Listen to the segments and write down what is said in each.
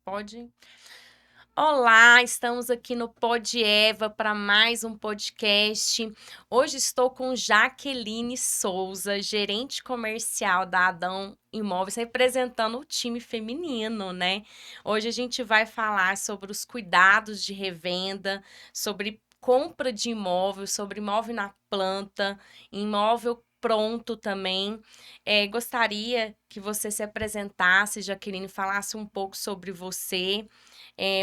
Pode. Olá, estamos aqui no Pod Eva para mais um podcast. Hoje estou com Jaqueline Souza, gerente comercial da Adão Imóveis, representando o time feminino, né? Hoje a gente vai falar sobre os cuidados de revenda, sobre compra de imóvel, sobre imóvel na planta, imóvel pronto também. Gostaria que você se apresentasse, Jaqueline, falasse um pouco sobre você,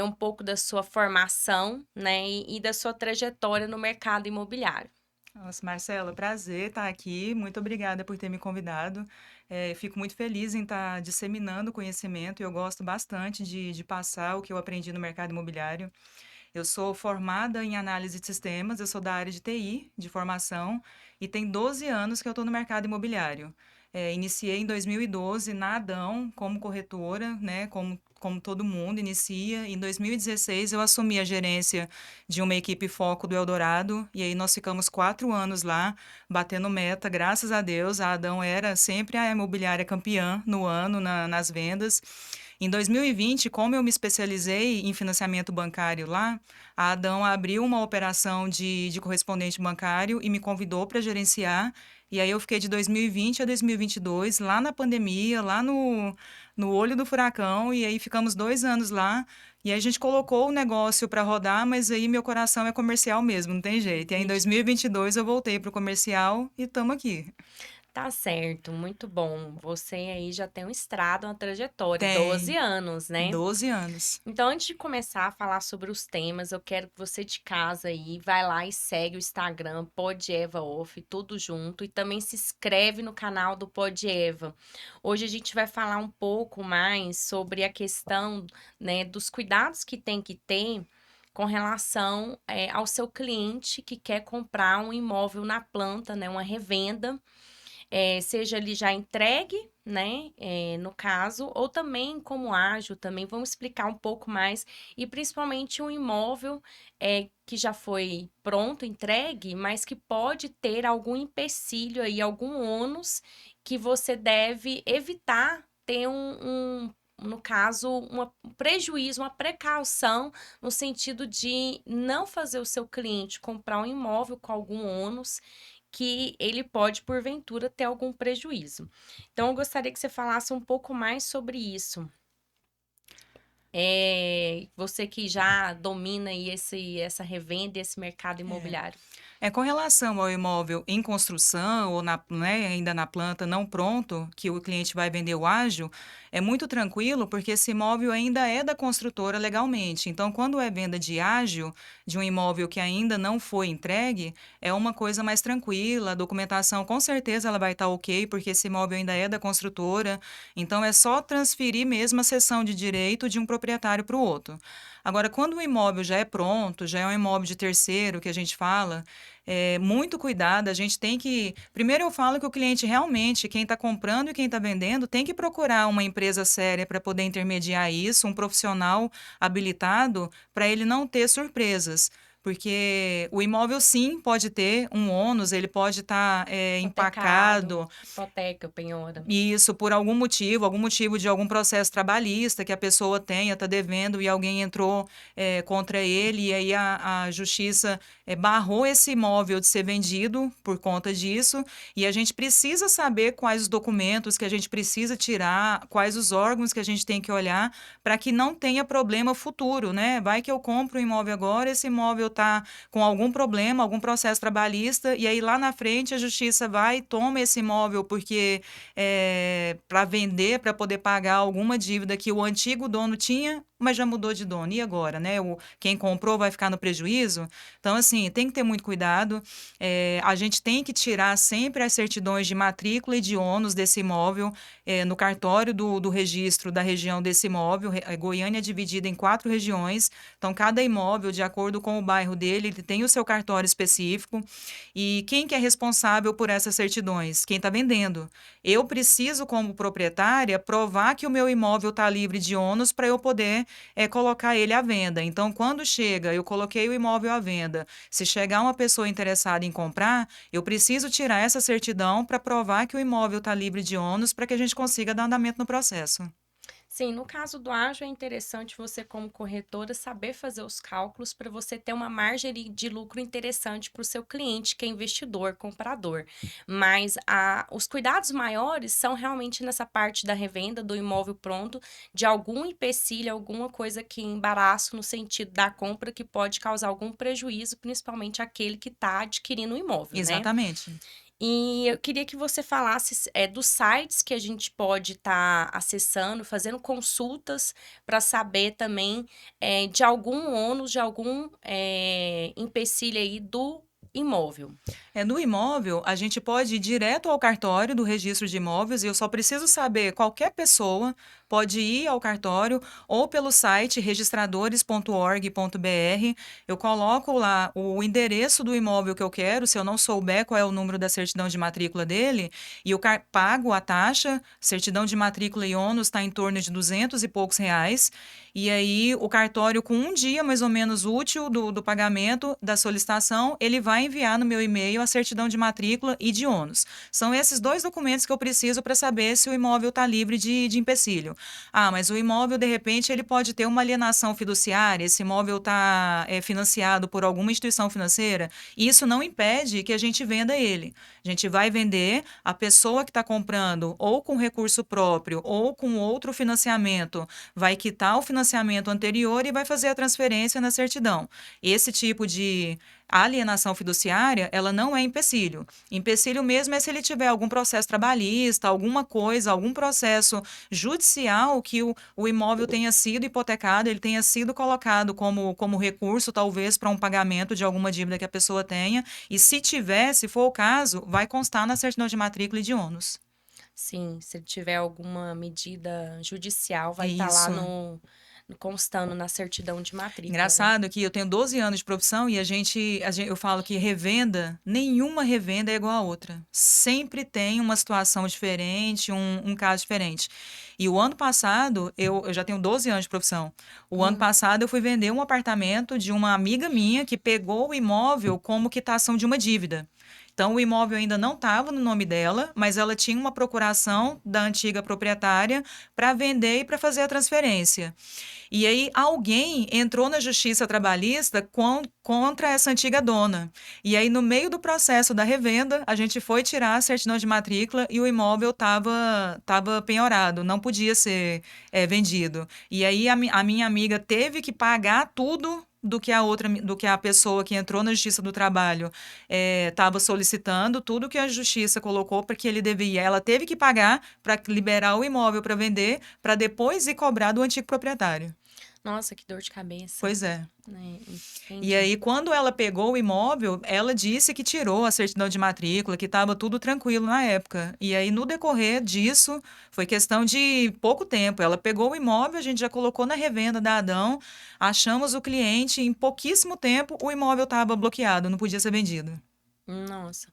um pouco da sua formação, né, e da sua trajetória no mercado imobiliário. Nossa, Marcela, prazer estar aqui. Muito obrigada por ter me convidado. Fico muito feliz em estar disseminando conhecimento e eu gosto bastante de passar o que eu aprendi no mercado imobiliário. Eu sou formada em análise de sistemas, eu sou da área de TI, de formação, e tem 12 anos que eu estou no mercado imobiliário. Iniciei em 2012 na Adão como corretora, né, como todo mundo inicia. Em 2016 eu assumi a gerência de uma equipe foco do Eldorado, e aí nós ficamos 4 anos lá, batendo meta, graças a Deus. A Adão era sempre a imobiliária campeã no ano, nas vendas. Em 2020, como eu me especializei em financiamento bancário lá, a Adão abriu uma operação de correspondente bancário e me convidou para gerenciar. E aí eu fiquei de 2020 a 2022, lá na pandemia, lá no olho do furacão, e aí ficamos 2 anos lá. E aí a gente colocou o negócio para rodar, mas aí meu coração é comercial mesmo, não tem jeito. E aí em 2022 eu voltei para o comercial e estamos aqui. Tá certo, muito bom. Você aí já tem um estrada, uma trajetória, 12 Tem anos, né? 12 anos. Então, antes de começar a falar sobre os temas, eu quero que você de casa aí vai lá e segue o Instagram Pod Eva Off, tudo junto, e também se inscreve no canal do Pod Eva. Hoje a gente vai falar um pouco mais sobre a questão, né, dos cuidados que tem que ter com relação ao seu cliente que quer comprar um imóvel na planta, né, uma revenda, seja ele já entregue, né, no caso, ou também como ágil, também vamos explicar um pouco mais, e principalmente um imóvel que já foi pronto, entregue, mas que pode ter algum empecilho aí, algum ônus que você deve evitar ter no caso, um prejuízo, uma precaução, no sentido de não fazer o seu cliente comprar um imóvel com algum ônus que ele pode, porventura, ter algum prejuízo. Então, eu gostaria que você falasse um pouco mais sobre isso. Você que já domina aí essa revenda, esse mercado É. imobiliário. Com relação ao imóvel em construção ou né, ainda na planta não pronto, que o cliente vai vender o ágil, é muito tranquilo porque esse imóvel ainda é da construtora legalmente. Então, quando é venda de ágil, de um imóvel que ainda não foi entregue, é uma coisa mais tranquila. A documentação com certeza ela vai estar ok, porque esse imóvel ainda é da construtora. Então, é só transferir mesmo a cessão de direito de um proprietário para o outro. Agora, quando o imóvel já é pronto, já é um imóvel de terceiro que a gente fala, muito cuidado. A gente tem que. Primeiro, eu falo que o cliente realmente, quem está comprando e quem está vendendo, tem que procurar uma empresa séria para poder intermediar isso, um profissional habilitado, para ele não ter surpresas. Porque o imóvel, sim, pode ter um ônus, ele pode estar Hipotecado, empacado. hipoteca, penhora. Isso por algum motivo de algum processo trabalhista que a pessoa tenha, está devendo e alguém entrou contra ele, e aí a justiça barrou esse imóvel de ser vendido por conta disso, e a gente precisa saber quais os documentos que a gente precisa tirar, quais os órgãos que a gente tem que olhar para que não tenha problema futuro, né? Vai que eu compro um imóvel agora, esse imóvel está com algum problema, algum processo trabalhista, e aí lá na frente a justiça vai e toma esse imóvel porque para vender, para poder pagar alguma dívida que o antigo dono tinha, mas já mudou de dono. E agora, né? Quem comprou vai ficar no prejuízo? Então, assim, tem que ter muito cuidado. A gente tem que tirar sempre as certidões de matrícula e de ônus desse imóvel no cartório do registro da região desse imóvel. Goiânia é dividida em 4 regiões, então cada imóvel, de acordo com o bairro dele, ele tem o seu cartório específico. E quem que é responsável por essas certidões? Quem está vendendo. Eu preciso, como proprietária, provar que o meu imóvel está livre de ônus para eu poder colocar ele à venda. Então, quando chega, eu coloquei o imóvel à venda. Se chegar uma pessoa interessada em comprar, eu preciso tirar essa certidão para provar que o imóvel está livre de ônus para que a gente consiga dar andamento no processo. Sim, no caso do ágio é interessante você, como corretora, saber fazer os cálculos para você ter uma margem ali de lucro interessante para o seu cliente, que é investidor, comprador. Mas os cuidados maiores são realmente nessa parte da revenda do imóvel pronto, de algum empecilho, alguma coisa que embaraço no sentido da compra que pode causar algum prejuízo, principalmente aquele que está adquirindo o imóvel, né? Exatamente. E eu queria que você falasse, dos sites que a gente pode estar acessando, fazendo consultas para saber também, de algum ônus, de algum, empecilho aí do imóvel. No imóvel, a gente pode ir direto ao cartório do registro de imóveis e eu só preciso saber, qualquer pessoa pode ir ao cartório ou pelo site registradores.org.br. Eu coloco lá o endereço do imóvel que eu quero, se eu não souber qual é o número da certidão de matrícula dele, e eu pago a taxa, certidão de matrícula e ônus está em torno de 200 e poucos reais. E aí, o cartório, com um dia mais ou menos útil do pagamento da solicitação, ele vai enviar no meu e-mail a certidão de matrícula e de ônus. São esses dois documentos que eu preciso para saber se o imóvel está livre de empecilho. Ah, mas o imóvel, de repente, ele pode ter uma alienação fiduciária, esse imóvel está financiado por alguma instituição financeira, e isso não impede que a gente venda ele. A gente vai vender, a pessoa que está comprando, ou com recurso próprio, ou com outro financiamento, vai quitar o financiamento anterior e vai fazer a transferência na certidão. Esse tipo de alienação fiduciária, ela não é empecilho. Empecilho mesmo é se ele tiver algum processo trabalhista, alguma coisa, algum processo judicial que o imóvel tenha sido hipotecado, ele tenha sido colocado como recurso, talvez, para um pagamento de alguma dívida que a pessoa tenha. E se tiver, se for o caso, vai constar na certidão de matrícula e de ônus. Sim, se tiver alguma medida judicial, É vai estar lá isso. constando na certidão de matrícula, né? Engraçado que eu tenho 12 anos de profissão e eu falo que revenda, nenhuma revenda é igual a outra. Sempre tem uma situação diferente, um caso diferente. E o ano passado, eu já tenho 12 anos de profissão. O ano Hum. passado eu fui vender um apartamento de uma amiga minha que pegou o imóvel como quitação de uma dívida. Então, o imóvel ainda não estava no nome dela, mas ela tinha uma procuração da antiga proprietária para vender e para fazer a transferência. E aí alguém entrou na justiça trabalhista contra essa antiga dona. E aí, no meio do processo da revenda, a gente foi tirar a certidão de matrícula e o imóvel estava penhorado, não podia ser vendido. E aí a minha amiga teve que pagar tudo do que a pessoa que entrou na Justiça do Trabalho estava solicitando, tudo que a Justiça colocou para que ele devia. Ela teve que pagar para liberar o imóvel para vender, para depois ir cobrar do antigo proprietário. Nossa, que dor de cabeça, Pois é. né? E Entendi. aí, quando ela pegou o imóvel, ela disse que tirou a certidão de matrícula, que estava tudo tranquilo na época. E aí, no decorrer disso, foi questão de pouco tempo. Ela pegou o imóvel, a gente já colocou na revenda da Adão, achamos o cliente, em pouquíssimo tempo, o imóvel estava bloqueado, não podia ser vendido. Nossa.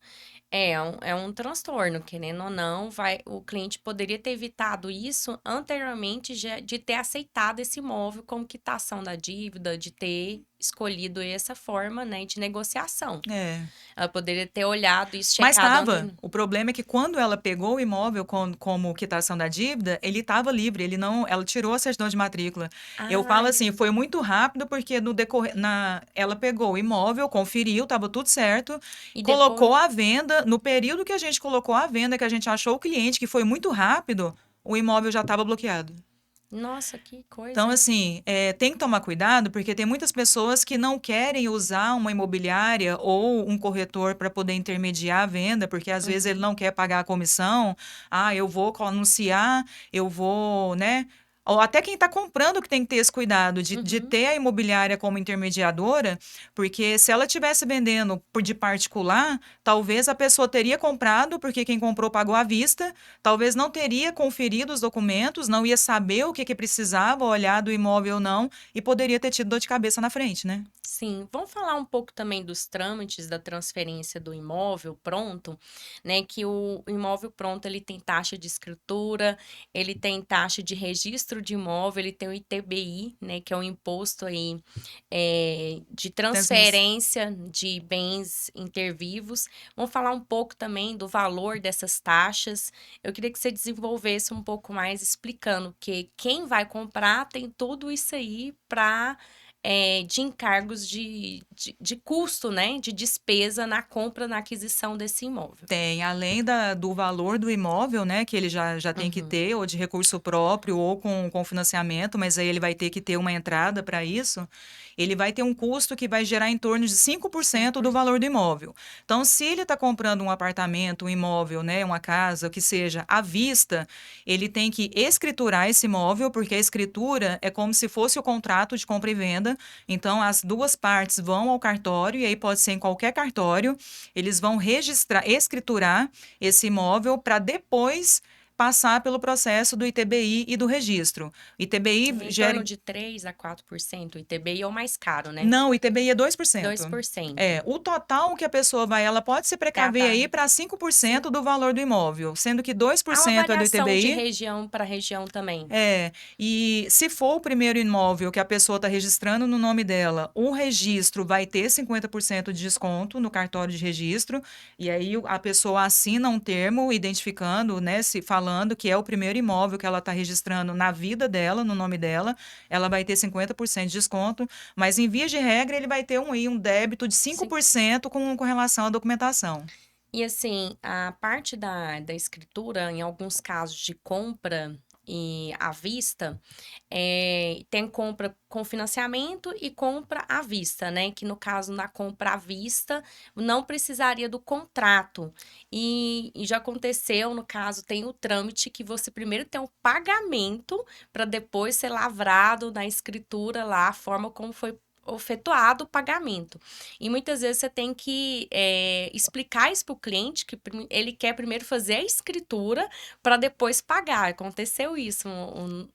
É um transtorno, querendo ou não, o cliente poderia ter evitado isso anteriormente de ter aceitado esse imóvel como quitação da dívida, de ter escolhido essa forma, né, de negociação. É. Ela poderia ter olhado isso, Mas checado estava. antes. O problema é que quando ela pegou o imóvel como quitação da dívida, ele estava livre, ele não, ela tirou a certidão de matrícula. Eu Ah, falo assim, foi muito rápido porque no decorrer, ela pegou o imóvel, conferiu, estava tudo certo, e depois. colocou à venda, no período que a gente colocou à venda, que a gente achou o cliente, que foi muito rápido, o imóvel já estava bloqueado. Nossa, que Então, coisa, hein? assim, tem que tomar cuidado, porque tem muitas pessoas que não querem usar uma imobiliária ou um corretor para poder intermediar a venda, porque às vezes ele Uhum, não quer pagar a comissão. Ah, eu vou anunciar, eu vou, né? Ou até quem está comprando que tem que ter esse cuidado de uhum. ter a imobiliária como intermediadora, porque se ela estivesse vendendo de particular, talvez a pessoa teria comprado, porque quem comprou pagou à vista, talvez não teria conferido os documentos, não ia saber o que que precisava olhar do imóvel ou não, e poderia ter tido dor de cabeça na frente, né? Sim, vamos falar um pouco também dos trâmites da transferência do imóvel pronto, né? Que o imóvel pronto ele tem taxa de escritura, ele tem taxa de registro registro de imóvel, ele tem o ITBI, né, que é um imposto aí, de Transmiss transferência de bens intervivos. Vamos falar um pouco também do valor dessas taxas. Eu queria que você desenvolvesse um pouco mais explicando que quem vai comprar tem tudo isso aí para de encargos de custo, né? De despesa na compra, na aquisição desse imóvel. Tem, além do valor do imóvel, né, que ele já tem que Uhum. ter, ou de recurso próprio, ou com financiamento, mas aí ele vai ter que ter uma entrada para isso, ele vai ter um custo que vai gerar em torno de 5% do 5%. valor do imóvel. Então, se ele está comprando um apartamento, um imóvel, né, uma casa, o que seja, à vista, ele tem que escriturar esse imóvel, porque a escritura é como se fosse o contrato de compra e venda. Então, as duas partes vão ao cartório, e aí pode ser em qualquer cartório, eles vão registrar, escriturar esse imóvel para depois passar pelo processo do ITBI e do registro. ITBI Em torno gera. de 3 a 4%. O ITBI é o mais caro, né? Não, o ITBI é 2%. 2%. O total que a pessoa vai, ela pode se precaver aí Tá. para 5% Cinco. do valor do imóvel, sendo que Há uma 2% é do variação de ITBI. região para região também. E se for o primeiro imóvel que a pessoa está registrando no nome dela, o registro vai ter 50% de desconto no cartório de registro, e aí a pessoa assina um termo identificando, né, se falando que é o primeiro imóvel que ela está registrando na vida dela, no nome dela, ela vai ter 50% de desconto, mas em via de regra ele vai ter um débito de 5% com relação à documentação. E assim, a parte da escritura, em alguns casos de compra e à vista, tem compra com financiamento e compra à vista, né? Que no caso, na compra à vista, não precisaria do contrato. E já aconteceu, no caso, tem o trâmite que você primeiro tem o pagamento para depois ser lavrado na escritura lá, a forma como foi efetuado o pagamento. E muitas vezes você tem que explicar isso para o cliente, que ele quer primeiro fazer a escritura para depois pagar. Aconteceu isso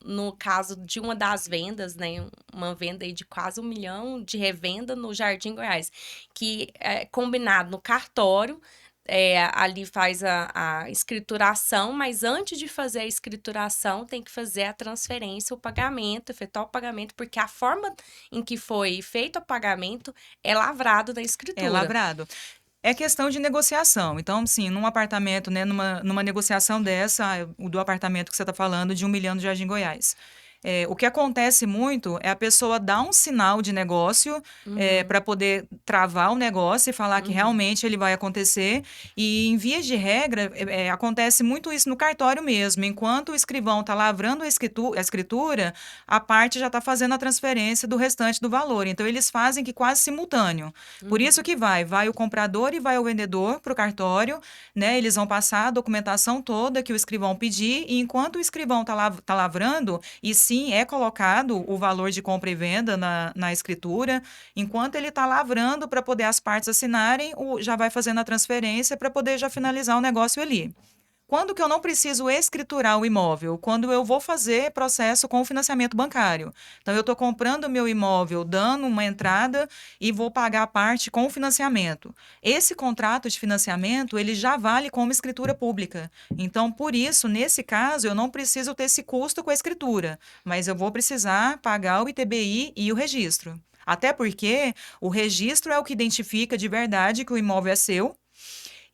no caso de uma das vendas, né? Uma venda aí de quase 1 milhão de revenda no Jardim Goiás, que é combinado no cartório. Ali faz a escrituração, mas antes de fazer a escrituração, tem que fazer a transferência, o pagamento, efetuar o pagamento, porque a forma em que foi feito o pagamento é lavrado na É escritura. lavrado. É questão de negociação. Então, sim, num apartamento, né, numa negociação dessa, o do apartamento que você está falando, de 1 milhão do Jardim Goiás. O que acontece muito é a pessoa dar um sinal de negócio Uhum, para poder travar o negócio e falar que uhum, realmente ele vai acontecer. E, em vias de regra, acontece muito isso no cartório mesmo. Enquanto o escrivão está lavrando a escritura, a parte já está fazendo a transferência do restante do valor. Então, eles fazem que quase simultâneo. Por isso uhum. que vai o comprador e vai o vendedor para o cartório, né? Eles vão passar a documentação toda que o escrivão pedir, e enquanto o escrivão está lavrando, e sim é colocado o valor de compra e venda na escritura, enquanto ele está lavrando para poder as partes assinarem, já vai fazendo a transferência para poder já finalizar o negócio ali. Quando que eu não preciso escriturar o imóvel? Quando eu vou fazer processo com o financiamento bancário. Então, eu estou comprando o meu imóvel, dando uma entrada e vou pagar a parte com o financiamento. Esse contrato de financiamento, ele já vale como escritura pública. Então, por isso, nesse caso, eu não preciso ter esse custo com a escritura, mas eu vou precisar pagar o ITBI e o registro. Até porque o registro é o que identifica de verdade que o imóvel é seu,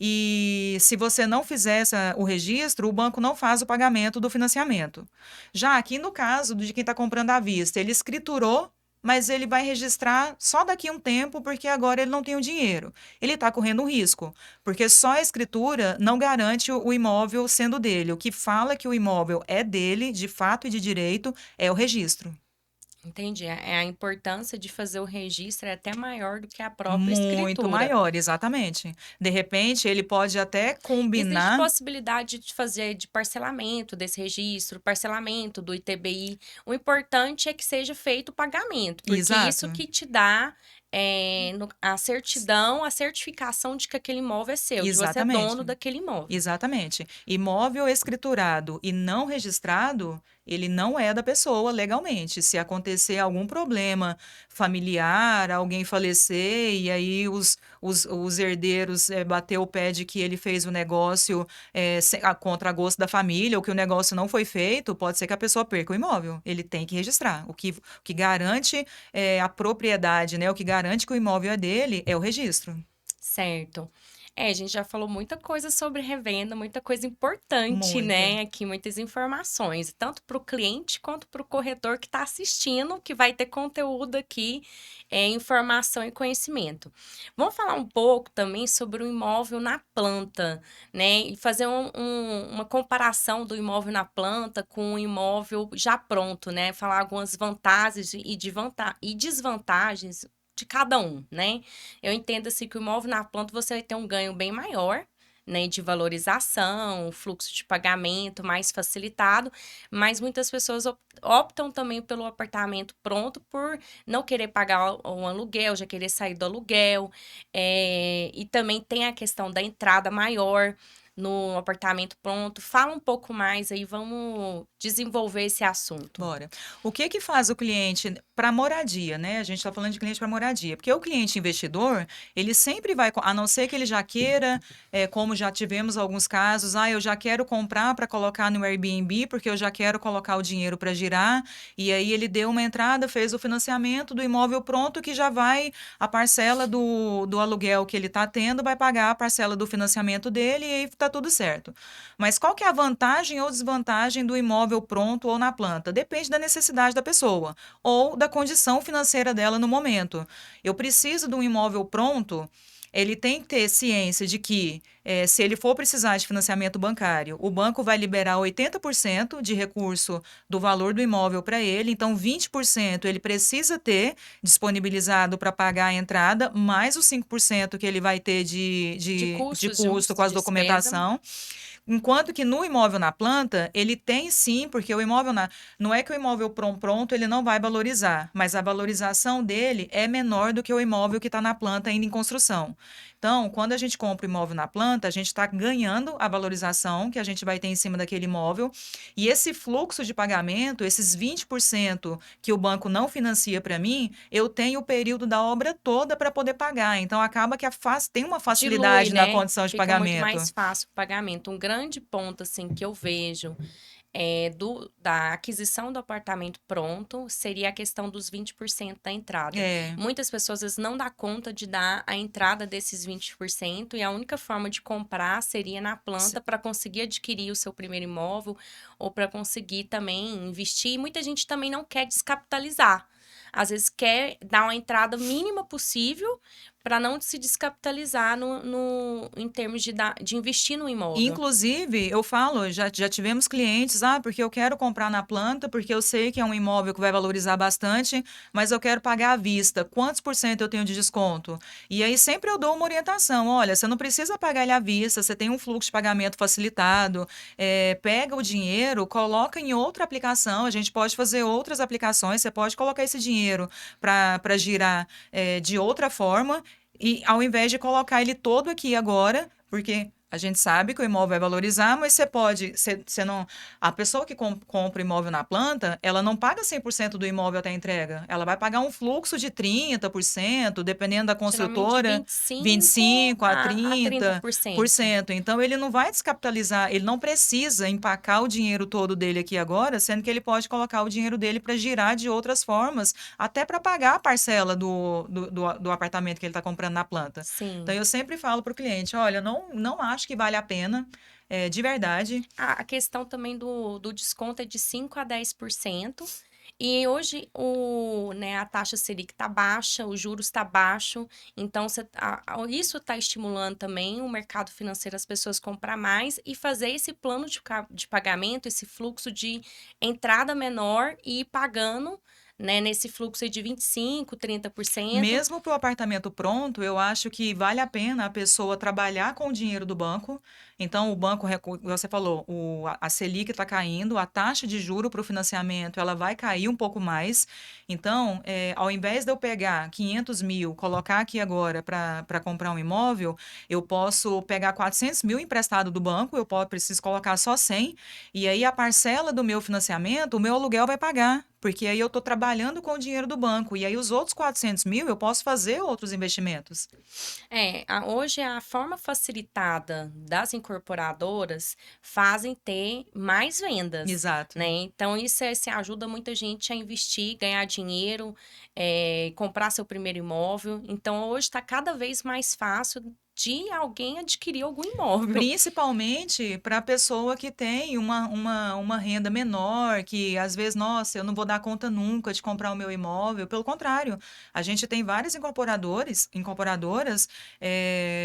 e se você não fizer o registro, o banco não faz o pagamento do financiamento. Já aqui no caso de quem está comprando à vista, ele escriturou, mas ele vai registrar só daqui a um tempo, porque agora ele não tem o dinheiro. Ele está correndo um risco, porque só a escritura não garante o imóvel sendo dele. O que fala que o imóvel é dele, de fato e de direito, é o registro. Entendi. A importância de fazer o registro é até maior do que a própria Muito escritura. maior, exatamente. De repente, ele pode até Existe combinar. possibilidade de fazer de parcelamento desse registro, parcelamento do ITBI. O importante é que seja feito o pagamento, porque isso Exato. que te dá a certidão, a certificação de que aquele imóvel é seu, de você é dono Exatamente. daquele imóvel. Exatamente. Imóvel escriturado e não registrado ele não é da pessoa legalmente. Se acontecer algum problema familiar, alguém falecer, e aí os herdeiros bater o pé de que ele fez o negócio contra a gosto da família, ou que o negócio não foi feito, pode ser que a pessoa perca o imóvel. Ele tem que registrar. O que garante a propriedade, né? O que garante que o imóvel é dele é o registro. Certo. A gente já falou muita coisa sobre revenda, muita coisa importante, Muita. né? Aqui, muitas informações, tanto para o cliente quanto para o corretor que está assistindo, que vai ter conteúdo aqui, informação e conhecimento. Vamos falar um pouco também sobre o imóvel na planta, né? E fazer uma comparação do imóvel na planta com o imóvel já pronto, né? Falar algumas vantagens e desvantagens de cada um, né? Eu entendo assim que o imóvel na planta você vai ter um ganho bem maior, né, de valorização, fluxo de pagamento mais facilitado, mas muitas pessoas optam também pelo apartamento pronto por não querer pagar o aluguel, já querer sair do aluguel, e também tem a questão da entrada maior no apartamento pronto. Fala um pouco mais aí, vamos desenvolver esse assunto. Bora. O que que faz o cliente para moradia, né? A gente está falando de cliente para moradia, porque o cliente investidor, ele sempre vai, a não ser que ele já queira, como já tivemos alguns casos, eu já quero comprar para colocar no Airbnb, porque eu já quero colocar o dinheiro para girar, e aí ele deu uma entrada, fez o financiamento do imóvel pronto, que já vai, a parcela do aluguel que ele está tendo, vai pagar a parcela do financiamento dele, e aí está tudo certo. Mas qual que é a vantagem ou desvantagem do imóvel pronto ou na planta? Depende da necessidade da pessoa ou da condição financeira dela no momento. Eu preciso de um imóvel pronto. Ele tem que ter ciência de que, se ele for precisar de financiamento bancário, o banco vai liberar 80% de recurso do valor do imóvel para ele, então 20% ele precisa ter disponibilizado para pagar a entrada, mais os 5% que ele vai ter De de custos, custo com de as despesa. documentação. Enquanto que no imóvel na planta, ele tem sim, porque o imóvel não é que o imóvel pronto ele não vai valorizar, mas a valorização dele é menor do que o imóvel que está na planta ainda em construção. Então, quando a gente compra o imóvel na planta, a gente está ganhando a valorização que a gente vai ter em cima daquele imóvel. E esse fluxo de pagamento, esses 20% que o banco não financia para mim, eu tenho o período da obra toda para poder pagar. Então, acaba que tem uma Dilui, facilidade na né? condição de Fica muito pagamento. mais fácil o pagamento. Um grande ponto, assim, que eu vejo da aquisição do apartamento pronto seria a questão dos 20% da entrada. É. Muitas pessoas às vezes não dá conta de dar a entrada desses 20% e a única forma de comprar seria na planta para conseguir adquirir o seu primeiro imóvel ou para conseguir também investir. E muita gente também não quer descapitalizar. Às vezes quer dar uma entrada mínima possível para não se descapitalizar em termos de investir no imóvel. Inclusive, eu falo, já tivemos clientes, porque eu quero comprar na planta, porque eu sei que é um imóvel que vai valorizar bastante, mas eu quero pagar à vista. Quantos por cento eu tenho de desconto? E aí sempre eu dou uma orientação, olha, você não precisa pagar ele à vista, você tem um fluxo de pagamento facilitado, pega o dinheiro, coloca em outra aplicação, a gente pode fazer outras aplicações, você pode colocar esse dinheiro para girar de outra forma, e ao invés de colocar ele todo aqui agora, porque a gente sabe que o imóvel vai valorizar, mas você não, a pessoa que compra imóvel na planta, ela não paga 100% do imóvel até a entrega. Ela vai pagar um fluxo de 30%, dependendo da Geralmente construtora, 25 25 a a trinta 30%. por cento. Então ele não vai descapitalizar, ele não precisa empacar o dinheiro todo dele aqui agora, sendo que ele pode colocar o dinheiro dele para girar de outras formas, até para pagar a parcela do apartamento que ele está comprando na planta. Então, Sim. eu sempre falo para o cliente: olha, não acho que vale a pena, de verdade. A questão também do desconto é de 5 a 10%. E hoje né, a taxa Selic está baixa, o juros está baixo, então isso está estimulando também o mercado financeiro, as pessoas comprar mais e fazer esse plano de pagamento, esse fluxo de entrada menor e ir pagando, né, nesse fluxo aí de 25, 30%. Mesmo para o apartamento pronto, eu acho que vale a pena a pessoa trabalhar com o dinheiro do banco. Então, o banco, você falou, a Selic está caindo, a taxa de juro para o financiamento ela vai cair um pouco mais. Então, ao invés de eu pegar 500 mil, colocar aqui agora para comprar um imóvel, eu posso pegar 400 mil emprestado do banco, preciso colocar só 100, e aí a parcela do meu financiamento, o meu aluguel vai pagar. Porque aí eu estou trabalhando com o dinheiro do banco. E aí os outros 400 mil eu posso fazer outros investimentos. Hoje a forma facilitada das incorporadoras fazem ter mais vendas, Exato. né? Então, isso ajuda muita gente a investir, ganhar dinheiro, comprar seu primeiro imóvel. Então, hoje está cada vez mais fácil de alguém adquirir algum imóvel. Principalmente para a pessoa que tem uma renda menor, que às vezes, nossa, eu não vou dar conta nunca de comprar o meu imóvel. Pelo contrário, a gente tem vários incorporadoras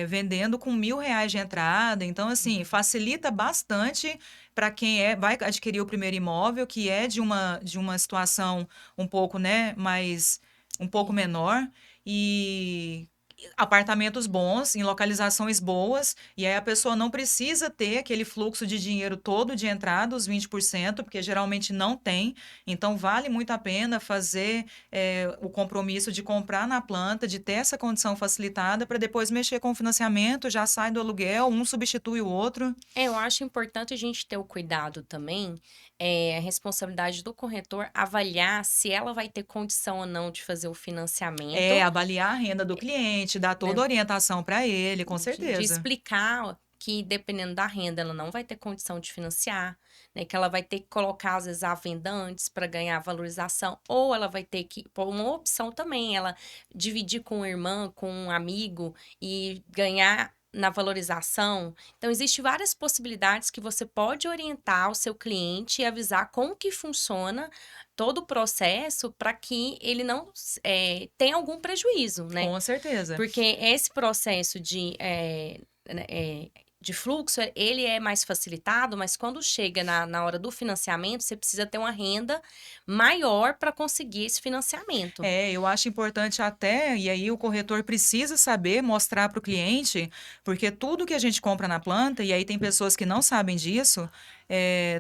vendendo com R$ 1.000 de entrada. Então, assim, facilita bastante para quem vai adquirir o primeiro imóvel, que é de uma situação um pouco, né, um pouco menor. E apartamentos bons, em localizações boas, e aí a pessoa não precisa ter aquele fluxo de dinheiro todo de entrada, os 20%, porque geralmente não tem. Então, vale muito a pena fazer o compromisso de comprar na planta, de ter essa condição facilitada, para depois mexer com o financiamento, já sai do aluguel, um substitui o outro. Eu acho importante a gente ter o cuidado também, a responsabilidade do corretor avaliar se ela vai ter condição ou não de fazer o financiamento, Avaliar a renda do cliente, dar toda né? a orientação para ele, com De certeza. explicar que dependendo da renda ela não vai ter condição de financiar, né? Que ela vai ter que colocar às vezes a venda antes para ganhar valorização, ou ela vai ter que pôr uma opção também, ela dividir com a irmã, com um amigo e ganhar na valorização. Então, existem várias possibilidades que você pode orientar o seu cliente e avisar como que funciona todo o processo para que ele não tenha algum prejuízo, né? Com certeza. Porque esse processo né, de fluxo, ele é mais facilitado, mas quando chega na hora do financiamento, você precisa ter uma renda maior para conseguir esse financiamento. Eu acho importante até, e aí o corretor precisa saber mostrar para o cliente, porque tudo que a gente compra na planta, e aí tem pessoas que não sabem disso,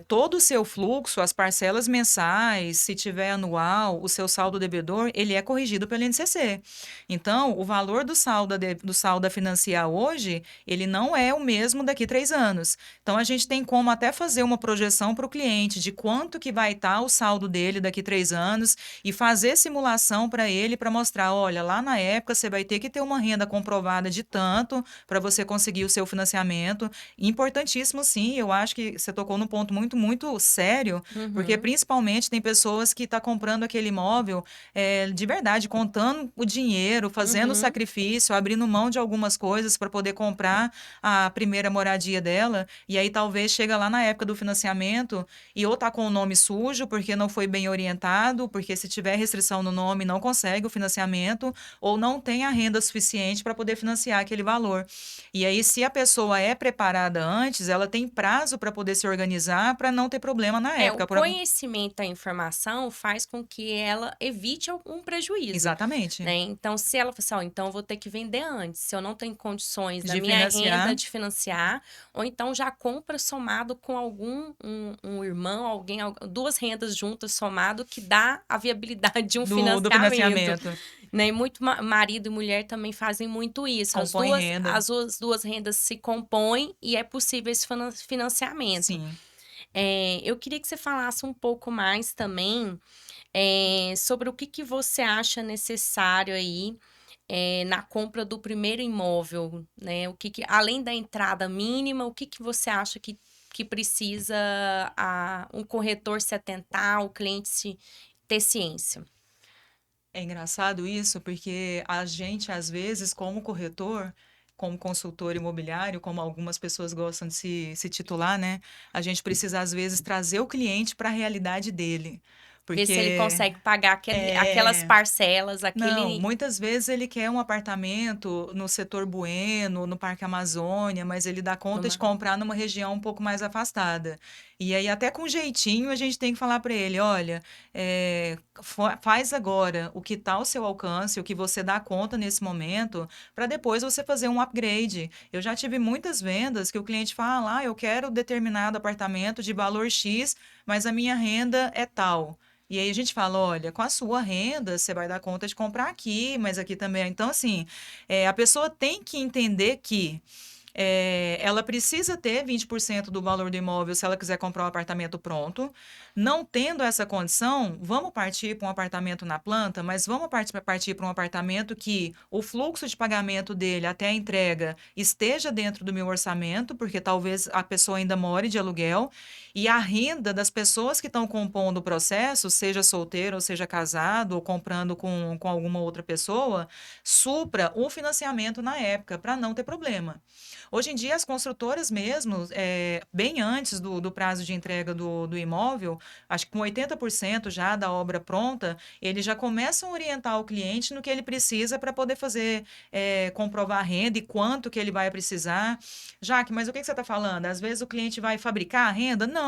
todo o seu fluxo, as parcelas mensais, se tiver anual, o seu saldo devedor, ele é corrigido pelo INCC. Então, o valor do saldo a financiar hoje, ele não é o mesmo daqui 3 anos. Então, a gente tem como até fazer uma projeção para o cliente de quanto que vai estar o saldo dele daqui 3 anos e fazer simulação para ele para mostrar, olha, lá na época você vai ter que ter uma renda comprovada de tanto para você conseguir o seu financiamento. Importantíssimo, sim, eu acho que você tocou num ponto muito, muito sério, porque Uhum, principalmente tem pessoas que estão comprando aquele imóvel de verdade, contando o dinheiro, fazendo o uhum. sacrifício, abrindo mão de algumas coisas para poder comprar a primeira moradia dela, e aí talvez chega lá na época do financiamento e ou tá com o nome sujo porque não foi bem orientado, porque se tiver restrição no nome não consegue o financiamento, ou não tem a renda suficiente para poder financiar aquele valor. E aí, se a pessoa é preparada antes, ela tem prazo para poder se organizar para não ter problema na O época. conhecimento da informação faz com que ela evite algum prejuízo, Exatamente. né? Então, se ela falar assim, ó, então eu vou ter que vender antes, se eu não tenho condições da De minha renda financiar, de financiar, ou então já compra somado com um irmão, alguém, duas rendas juntas somado que dá a viabilidade de um do financiamento, financiamento. né? E muito marido e mulher também fazem muito isso. As Compõe duas, renda. as duas rendas se compõem e é possível esse financiamento. Sim. Eu queria que você falasse um pouco mais também, sobre o que que você acha necessário aí, na compra do primeiro imóvel, né? Além da entrada mínima, o que que você acha que precisa um corretor se atentar, o cliente ter ciência? É engraçado isso, porque a gente, às vezes, como corretor, como consultor imobiliário, como algumas pessoas gostam de se titular, né? A gente precisa, às vezes, trazer o cliente para a realidade dele. Ver se ele porque consegue pagar aquelas é, parcelas, não, aquele. muitas vezes ele quer um apartamento no setor Bueno, no Parque Amazônia, mas ele dá conta de numa- comprar numa região um pouco mais afastada. E aí, até com jeitinho, a gente tem que falar para ele: olha, faz agora o que está ao seu alcance, o que você dá conta nesse momento, para depois você fazer um upgrade. Eu já tive muitas vendas que o cliente fala: eu quero determinado apartamento de valor X, mas a minha renda é tal. E aí a gente fala, olha, com a sua renda, você vai dar conta de comprar aqui, mas aqui também. Então, assim, a pessoa tem que entender que ela precisa ter 20% do valor do imóvel se ela quiser comprar um apartamento pronto. Não tendo essa condição, vamos partir para um apartamento na planta, mas vamos partir para um apartamento que o fluxo de pagamento dele até a entrega esteja dentro do meu orçamento, porque talvez a pessoa ainda more de aluguel, e a renda das pessoas que estão compondo o processo, seja solteiro ou seja casado, ou comprando com alguma outra pessoa, supra o financiamento na época, para não ter problema. Hoje em dia, as construtoras mesmo, bem antes do prazo de entrega do imóvel, acho que com 80% já da obra pronta, eles já começam a orientar o cliente no que ele precisa para poder fazer, comprovar a renda e quanto que ele vai precisar. Jaque, mas o que que você está falando? Às vezes o cliente vai fabricar a renda? Não.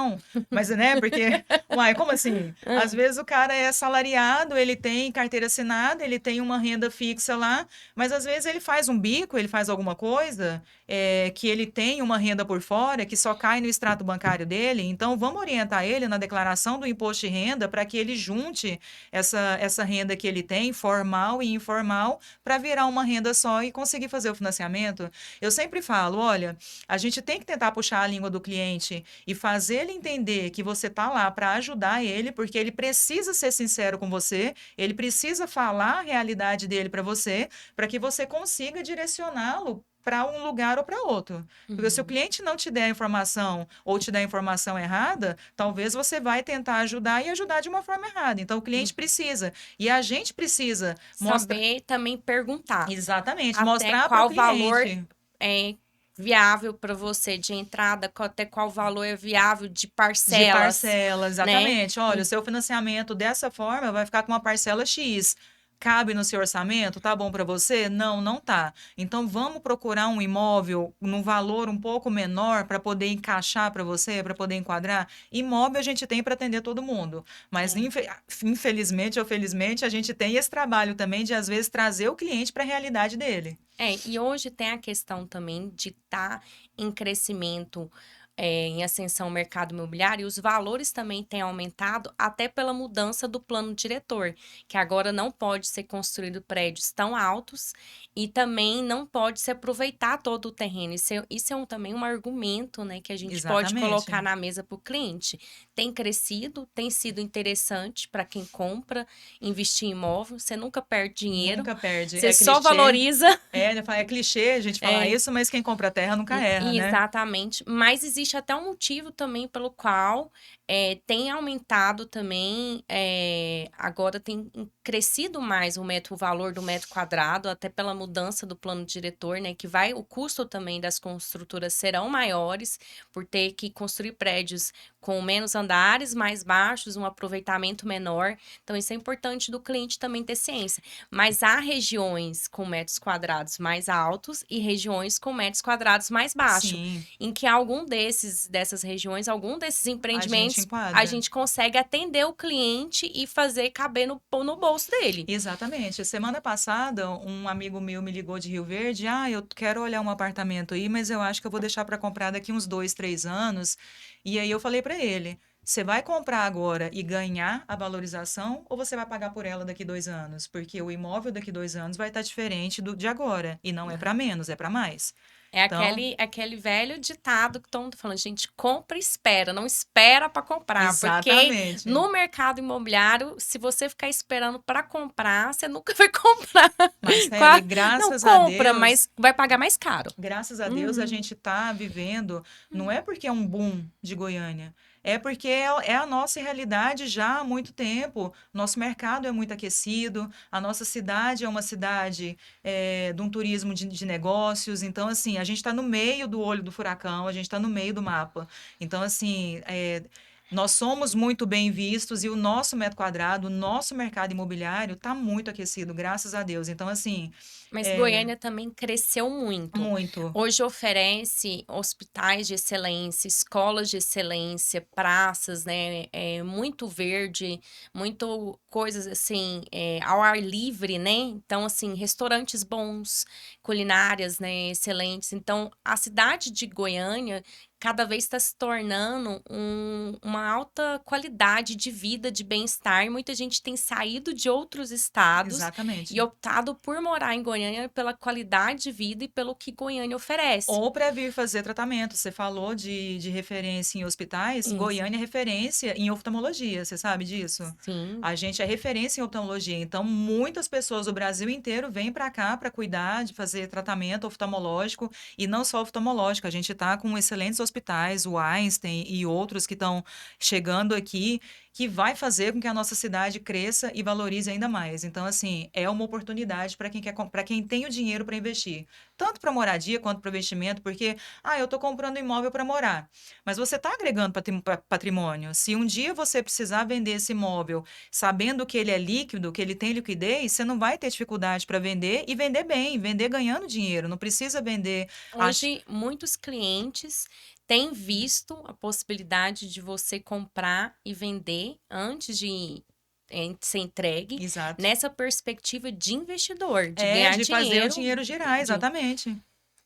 Mas, né, porque, uai, como assim? Às Ah, vezes o cara é assalariado, ele tem carteira assinada, ele tem uma renda fixa lá, mas às vezes ele faz um bico, ele faz alguma coisa, que ele tem uma renda por fora que só cai no extrato bancário dele. Então, vamos orientar ele na declaração do imposto de renda para que ele junte essa renda que ele tem, formal e informal, para virar uma renda só e conseguir fazer o financiamento. Eu sempre falo, olha, a gente tem que tentar puxar a língua do cliente e fazer ele entender que você está lá para ajudar ele, porque ele precisa ser sincero com você, ele precisa falar a realidade dele para você, para que você consiga direcioná-lo para um lugar ou para outro. Porque se o uhum, cliente não te der a informação ou te der a informação errada, talvez você vai tentar ajudar e ajudar de uma forma errada. Então, o cliente uhum. precisa. E a gente precisa mostrar. Saber também perguntar Exatamente, até mostrar para o qual valor cliente. é viável para você de entrada, até qual valor é viável de De parcelas, parcela, né? exatamente. Olha, o seu financiamento dessa forma vai ficar com uma parcela X. Cabe no seu orçamento? Tá bom para você? Não, não tá. Então vamos procurar um imóvel num valor um pouco menor para poder encaixar para você, para poder enquadrar. Imóvel a gente tem para atender todo mundo, mas É. infelizmente ou felizmente a gente tem esse trabalho também de às vezes trazer o cliente para a realidade dele. E hoje tem a questão também de estar em crescimento, em ascensão o mercado imobiliário, e os valores também têm aumentado até pela mudança do plano diretor, que agora não pode ser construído prédios tão altos e também não pode se aproveitar todo o terreno. Isso é também um argumento, né, que a gente pode colocar Exatamente. na mesa para o cliente. Tem crescido, tem sido interessante para quem compra, investir em imóvel, você nunca perde dinheiro, Nunca perde. você É só clichê. valoriza. É clichê a gente falar É, isso, mas quem compra terra nunca erra, né? exatamente. Mas existe até um motivo também pelo qual tem aumentado também, agora tem crescido mais o valor do metro quadrado, até pela mudança do plano diretor, né? Que o custo também das construtoras serão maiores por ter que construir prédios com menos andares, mais baixos, um aproveitamento menor. Então, isso é importante do cliente também ter ciência. Mas há regiões com metros quadrados mais altos e regiões com metros quadrados mais baixos, Sim, em que dessas regiões, algum desses a gente empreendimentos, a enquadra. gente consegue atender o cliente e fazer caber no bolso dele. Exatamente. Semana passada, um amigo meu me ligou de Rio Verde. Ah, eu quero olhar um apartamento aí, mas eu acho que eu vou deixar para comprar daqui uns 2, 3 anos. E aí eu falei para ele: você vai comprar agora e ganhar a valorização, ou você vai pagar por ela daqui 2 anos? Porque o imóvel daqui 2 anos vai estar diferente do de agora. E não é para menos, é para mais. É Então, aquele velho ditado que todo mundo falando, gente, compra e espera, não espera para comprar, porque exatamente. no mercado imobiliário, se você ficar esperando para comprar, você nunca vai comprar. Marcele, Não graças a compra, Deus. mas vai pagar mais caro. Graças a Deus a Uhum. gente está vivendo, não é porque é um boom de Goiânia, é porque é a nossa realidade já há muito tempo. Nosso mercado é muito aquecido, a nossa cidade é uma cidade de um turismo de negócios. Então, assim, a gente está no meio do olho do furacão, a gente está no meio do mapa. Então, assim, Nós somos muito bem vistos e o nosso metro quadrado, o nosso mercado imobiliário está muito aquecido, graças a Deus. Então, assim, Mas é Goiânia também cresceu muito. muito. Hoje oferece hospitais de excelência, escolas de excelência, praças, né? Muito verde, muito coisas assim, ao ar livre, né? Então, assim, restaurantes bons, culinárias, né, excelentes. Então, a cidade de Goiânia cada vez está se tornando uma alta qualidade de vida, de bem-estar. E muita gente tem saído de outros estados e Exatamente. optado por morar em Goiânia pela qualidade de vida e pelo que Goiânia oferece. Ou para vir fazer tratamento. Você falou de referência em hospitais. Isso. Goiânia é referência em oftalmologia, você sabe disso? Sim. A gente é referência em oftalmologia. Então, muitas pessoas do Brasil inteiro vêm para cá para cuidar, de fazer tratamento oftalmológico. E não só oftalmológico, a gente está com excelentes hospitais, o Einstein e outros que estão chegando aqui, que vai fazer com que a nossa cidade cresça e valorize ainda mais. Então, assim, é uma oportunidade para quem quer, para quem tem o dinheiro para investir tanto para moradia quanto para investimento, porque, eu estou comprando imóvel para morar, mas você está agregando patrimônio. Se um dia você precisar vender esse imóvel, sabendo que ele é líquido, que ele tem liquidez, você não vai ter dificuldade para vender e vender bem, vender ganhando dinheiro. Não precisa vender. Ach... Hoje, muitos clientes têm visto a possibilidade de você comprar e vender antes de ser entregue, Exato. nessa perspectiva de investidor, de É, ganhar de fazer o dinheiro. dinheiro girar, exatamente.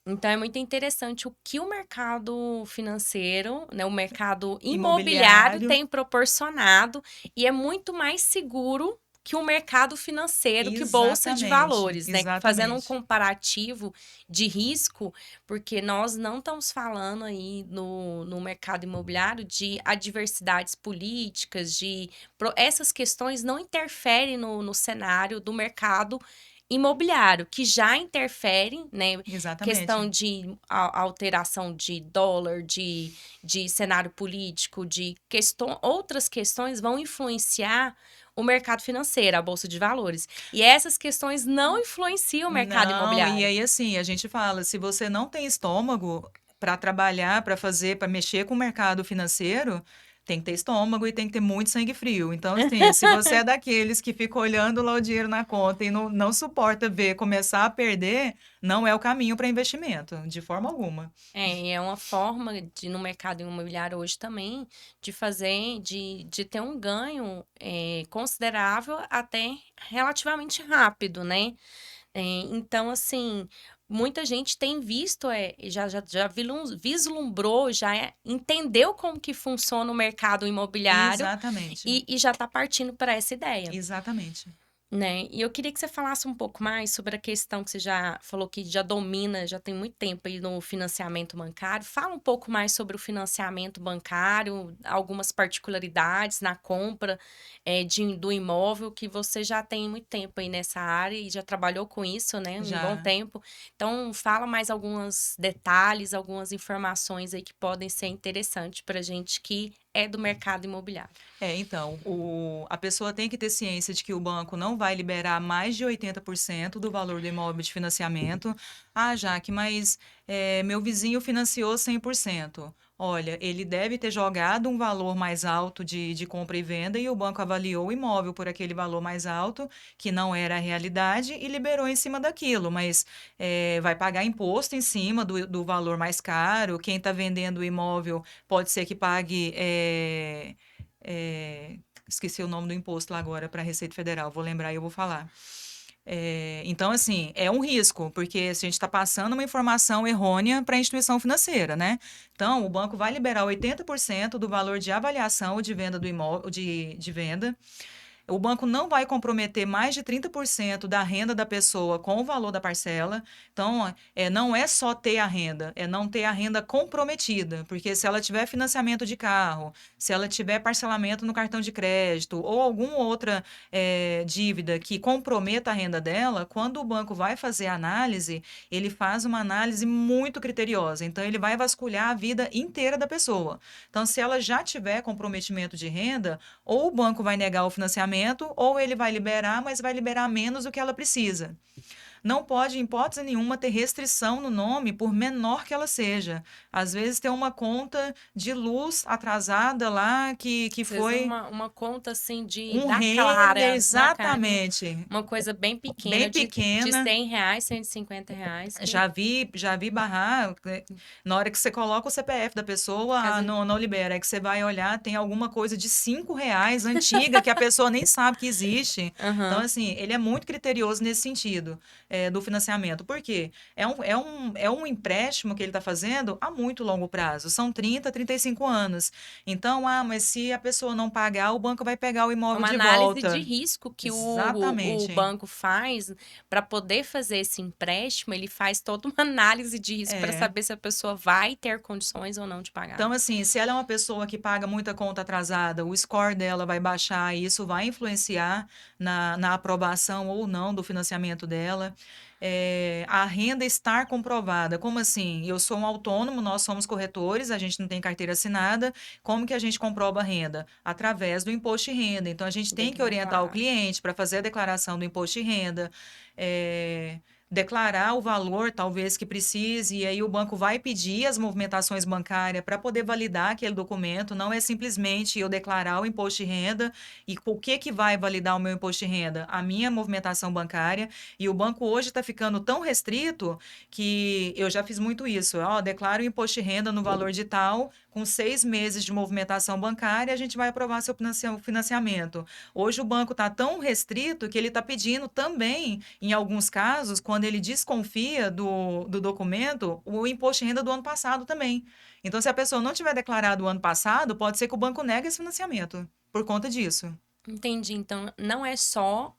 Então, é muito interessante o que o mercado financeiro, né, o mercado imobiliário Imobiliário, tem proporcionado e é muito mais seguro que o mercado financeiro, que bolsa de exatamente, valores, né? Fazendo um exatamente. comparativo de risco, porque nós não estamos falando aí no mercado imobiliário de adversidades políticas, essas questões não interferem no cenário do mercado imobiliário, que já interfere, né? Exatamente. Questão de alteração de dólar, de cenário político, outras questões vão influenciar o mercado financeiro, a bolsa de valores. E essas questões não influenciam o mercado Não, e imobiliário. aí assim, a gente fala, se você não tem estômago para trabalhar, para fazer, para mexer com o mercado financeiro, tem que ter estômago e tem que ter muito sangue frio. Então, assim, se você é daqueles que fica olhando lá o dinheiro na conta e não suporta ver começar a perder, não é o caminho para investimento, de forma alguma. E é uma forma de, no mercado imobiliário hoje também, de ter um ganho considerável até relativamente rápido, né? Então, assim, muita gente tem visto, já vislumbrou, entendeu como que funciona o mercado imobiliário Exatamente. e já está partindo para essa ideia. Exatamente. Né? E eu queria que você falasse um pouco mais sobre a questão que você já falou que já domina, já tem muito tempo aí no financiamento bancário. Fala um pouco mais sobre o financiamento bancário, algumas particularidades na compra do imóvel, que você já tem muito tempo aí nessa área e já trabalhou com isso, né? Um bom Já. tempo. Então, fala mais alguns detalhes, algumas informações aí que podem ser interessantes para gente que é do mercado imobiliário. Então, a pessoa tem que ter ciência de que o banco não vai liberar mais de 80% do valor do imóvel de financiamento. Jaque, mas meu vizinho financiou 100%. Olha, ele deve ter jogado um valor mais alto de compra e venda e o banco avaliou o imóvel por aquele valor mais alto, que não era a realidade, e liberou em cima daquilo. Mas vai pagar imposto em cima do valor mais caro. Quem está vendendo o imóvel pode ser que pague. Esqueci o nome do imposto lá agora para a Receita Federal, vou lembrar e eu vou falar. Então, assim, é um risco, porque a gente está passando uma informação errônea para a instituição financeira, né? Então, o banco vai liberar 80% do valor de avaliação ou de venda do imóvel, de venda. O banco não vai comprometer mais de 30% da renda da pessoa com o valor da parcela. Então, não é só ter a renda, é não ter a renda comprometida. Porque se ela tiver financiamento de carro, se ela tiver parcelamento no cartão de crédito ou alguma outra dívida que comprometa a renda dela, quando o banco vai fazer a análise, ele faz uma análise muito criteriosa. Então, ele vai vasculhar a vida inteira da pessoa. Então, se ela já tiver comprometimento de renda, ou o banco vai negar o financiamento, ou ele vai liberar, mas vai liberar menos do que ela precisa. não pode, em hipótese nenhuma, ter restrição no nome, por menor que ela seja. Às vezes tem uma conta de luz atrasada lá que Às vezes foi uma conta assim de um da render, Clara, na cara, exatamente, uma coisa bem bem pequena de pequena. R$ 100, R$ 150 que Já vi barrar, na hora que você coloca o CPF da pessoa, casa não libera. É que você vai olhar, tem alguma coisa de R$ 5 antiga que a pessoa nem sabe que existe. Então, aham. assim, ele é muito criterioso nesse sentido, do financiamento. Por quê? É um empréstimo que ele está fazendo a muito longo prazo. São 35 anos. Então, mas se a pessoa não pagar, o banco vai pegar o É imóvel uma de análise de volta. risco que o Exatamente. banco faz para poder fazer esse empréstimo, ele faz toda uma análise de risco para É. saber se a pessoa vai ter condições ou não de pagar. Então, assim, se ela é uma pessoa que paga muita conta atrasada, o score dela vai baixar e isso vai influenciar na aprovação ou não do financiamento dela. A renda estar comprovada. Como assim? Eu sou um autônomo, nós somos corretores, a gente não tem carteira assinada. Como que a gente comprova a renda? Através do imposto de renda. Então, a gente tem que orientar o Declarar. cliente para fazer a declaração do imposto de renda. É, declarar o valor, talvez, que precise, e aí o banco vai pedir as movimentações bancárias para poder validar aquele documento. Não é simplesmente eu declarar o imposto de renda. E o que que vai validar o meu imposto de renda? A minha movimentação bancária. E o banco hoje está ficando tão restrito que eu já fiz muito isso. Ó, declaro o imposto de renda no valor de tal, com 6 meses de movimentação bancária, a gente vai aprovar seu financiamento. Hoje o banco está tão restrito que ele está pedindo também, em alguns casos, quando ele desconfia do documento, o imposto de renda do ano passado também. Então, se a pessoa não tiver declarado o ano passado, pode ser que o banco negue esse financiamento por conta disso. Entendi. Então, não é só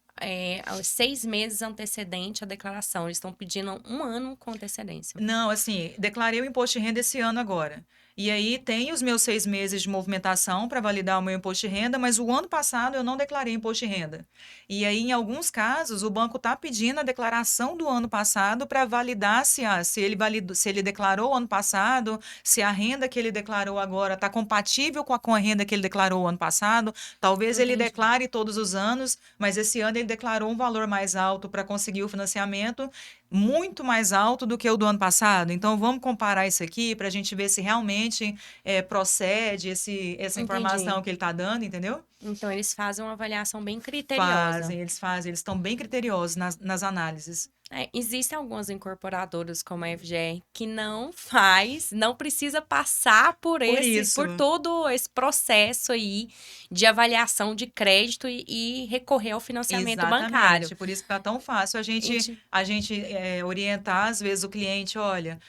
aos 6 meses antecedente à declaração. Eles estão pedindo 1 ano com antecedência. Não, assim, declarei o imposto de renda esse ano agora. E aí tem os meus 6 meses de movimentação para validar o meu imposto de renda, mas o ano passado eu não declarei imposto de renda. E aí, em alguns casos, o banco está pedindo a declaração do ano passado para validar se ele declarou o ano passado, se a renda que ele declarou agora está compatível com a renda que ele declarou o ano passado. Talvez ele Entendi. declare todos os anos, mas esse ano ele declarou um valor mais alto para conseguir o financiamento, muito mais alto do que o do ano passado. Então, vamos comparar isso aqui para a gente ver se realmente procede essa Entendi. informação que ele está dando, entendeu? Então, eles fazem uma avaliação bem criteriosa. Fazem, eles estão bem criteriosos nas análises. Existem algumas incorporadoras como a FGR que não precisa passar Por por isso, todo esse processo aí de avaliação de crédito e recorrer ao financiamento bancário. exatamente, por isso que está tão fácil a A gente, gente a gente orientar, às vezes, o cliente, olha,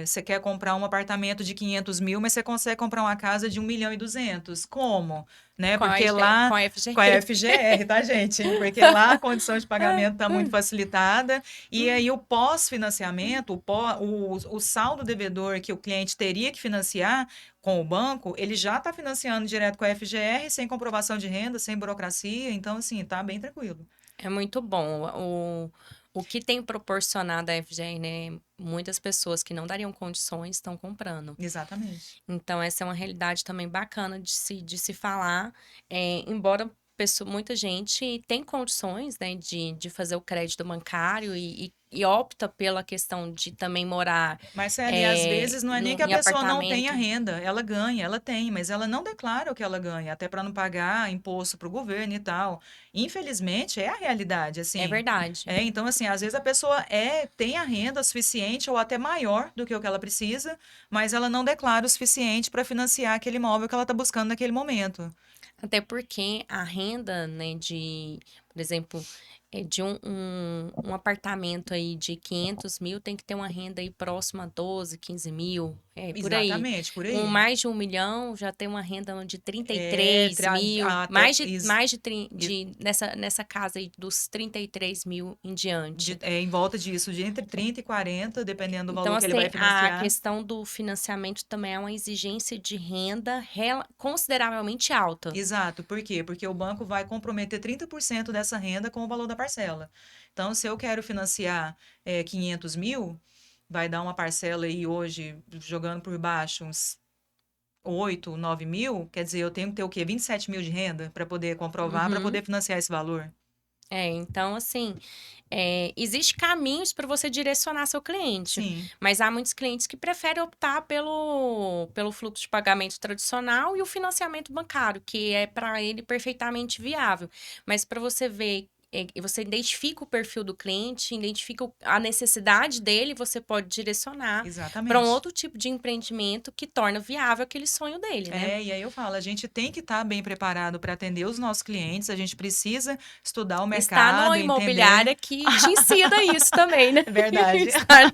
você quer comprar um apartamento de 500 mil, mas você consegue comprar uma casa de 1.200.000. Como? Né? Porque com lá, a com a FGR. FGR, tá, gente? Porque lá a condição de pagamento está muito facilitada, e aí o pós-financiamento, o saldo devedor que o cliente teria que financiar com o banco, ele já está financiando direto com a FGR, sem comprovação de renda, sem burocracia, então, assim, tá bem tranquilo. É muito bom. O que tem proporcionado a FGR, né? Muitas pessoas que não dariam condições estão comprando. Exatamente. Então, essa é uma realidade também bacana de se falar. Embora muita gente tem condições, né, de fazer o crédito bancário e opta pela questão de também morar Mas, Celi, às vezes não é nem que a em pessoa não tenha apartamento. renda, ela ganha, ela tem, mas ela não declara o que ela ganha, até para não pagar imposto para o governo e tal. Infelizmente, é a realidade, É assim. verdade. Então, assim, às vezes a pessoa tem a renda suficiente ou até maior do que o que ela precisa, mas ela não declara o suficiente para financiar aquele imóvel que ela está buscando naquele momento. Até porque a renda, né, por exemplo, de um apartamento aí de 500 mil tem que ter uma renda aí próxima a 12, 15 mil, por aí. Exatamente, por Com aí. mais de 1 milhão já tem uma renda de trinta e É, três mil, até nessa casa aí dos 33 mil em diante. em volta disso, de entre 30 e 40, dependendo do Então, valor que ele vai assim, a financiar. questão do financiamento também é uma exigência de renda consideravelmente alta. Exato, por quê? Porque o banco vai comprometer 30% dessa renda com o valor da parcela. Então, se eu quero financiar 500 mil, vai dar uma parcela aí hoje, jogando por baixo, uns 8, 9 mil, quer dizer, eu tenho que ter o quê? 27 mil de renda para poder comprovar, para Uhum. poder financiar esse valor. Então assim, existe caminhos para você direcionar seu cliente, Sim, mas há muitos clientes que preferem optar pelo fluxo de pagamento tradicional e o financiamento bancário, que é para ele perfeitamente viável. Mas para você ver, você identifica o perfil do cliente, identifica a necessidade dele, você pode direcionar para um exatamente. outro tipo de empreendimento que torna viável aquele sonho dele, né? É, e aí eu falo, a gente tem que estar bem preparado para atender os nossos clientes, a gente precisa estudar o Está no mercado, entender. imobiliária que te ensina isso também, né? É verdade. Está-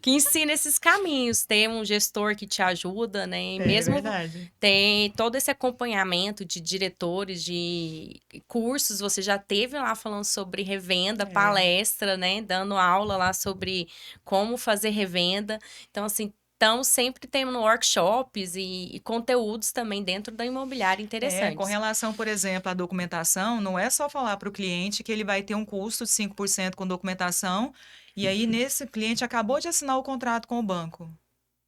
que ensina esses caminhos. Ter um gestor que te ajuda, né? E É mesmo verdade. tem todo esse acompanhamento de diretores, de cursos. Você já teve lá falando sobre revenda, É. palestra, né? Dando aula lá sobre como fazer revenda. Então, assim. Então, sempre tendo workshops e conteúdos também dentro da imobiliária É, com interessantes. relação, por exemplo, à documentação, não é só falar para o cliente que ele vai ter um custo de 5% com documentação, e aí nesse cliente acabou de assinar o contrato com o banco.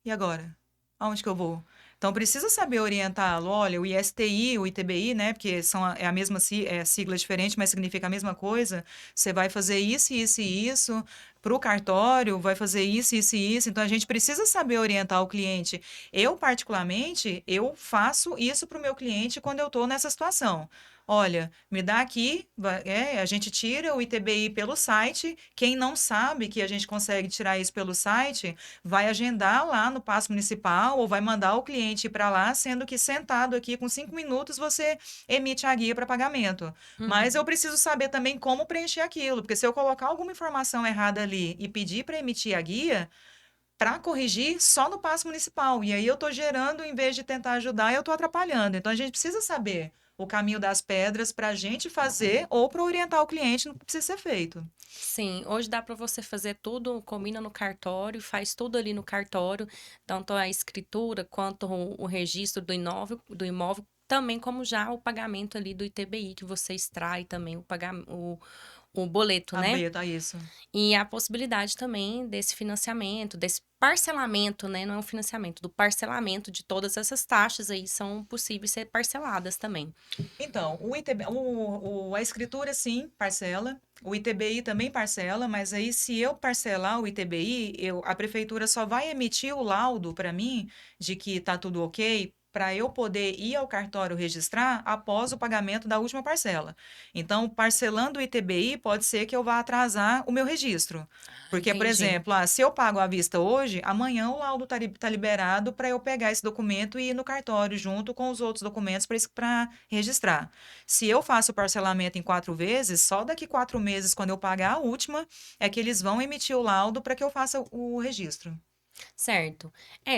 E agora? Aonde que eu vou? Então, precisa saber orientá-lo. Olha, o ISTI, o ITBI, né? Porque é a mesma sigla diferente, mas significa a mesma coisa. Você vai fazer isso, isso e isso. Para o cartório, vai fazer isso, isso e isso. Então, a gente precisa saber orientar o cliente. Eu, particularmente, eu faço isso para o meu cliente quando eu estou nessa situação. Olha, me dá aqui, a gente tira o ITBI pelo site. Quem não sabe que a gente consegue tirar isso pelo site, vai agendar lá no Paço Municipal ou vai mandar o cliente para lá, sendo que sentado aqui com 5 minutos você emite a guia para pagamento. Mas eu Uhum. preciso saber também como preencher aquilo, porque se eu colocar alguma informação errada ali e pedir para emitir a guia, para corrigir só no Paço Municipal. E aí eu estou gerando, em vez de tentar ajudar, eu estou atrapalhando. Então a gente precisa saber o caminho das pedras para a gente fazer ou para orientar o cliente no que precisa ser feito. Sim, hoje dá para você fazer tudo, combina no cartório, faz tudo ali no cartório, tanto a escritura quanto o registro do imóvel, também como já o pagamento ali do ITBI, que você extrai também o boleto, A né? beta, isso. E a possibilidade também desse financiamento, desse parcelamento, né? Não é um financiamento, do parcelamento de todas essas taxas aí são possíveis ser parceladas também. Então, o ITB, a escritura sim parcela, o ITBI também parcela, mas aí se eu parcelar o ITBI, a prefeitura só vai emitir o laudo para mim de que está tudo ok, para eu poder ir ao cartório registrar após o pagamento da última parcela. Então, parcelando o ITBI, pode ser que eu vá atrasar o meu registro. Porque, por Entendi. exemplo, se eu pago à vista hoje, amanhã o laudo está liberado para eu pegar esse documento e ir no cartório junto com os outros documentos para registrar. Se eu faço o parcelamento em 4 vezes, só daqui 4 meses, quando eu pagar a última, é que eles vão emitir o laudo para que eu faça o registro. Certo.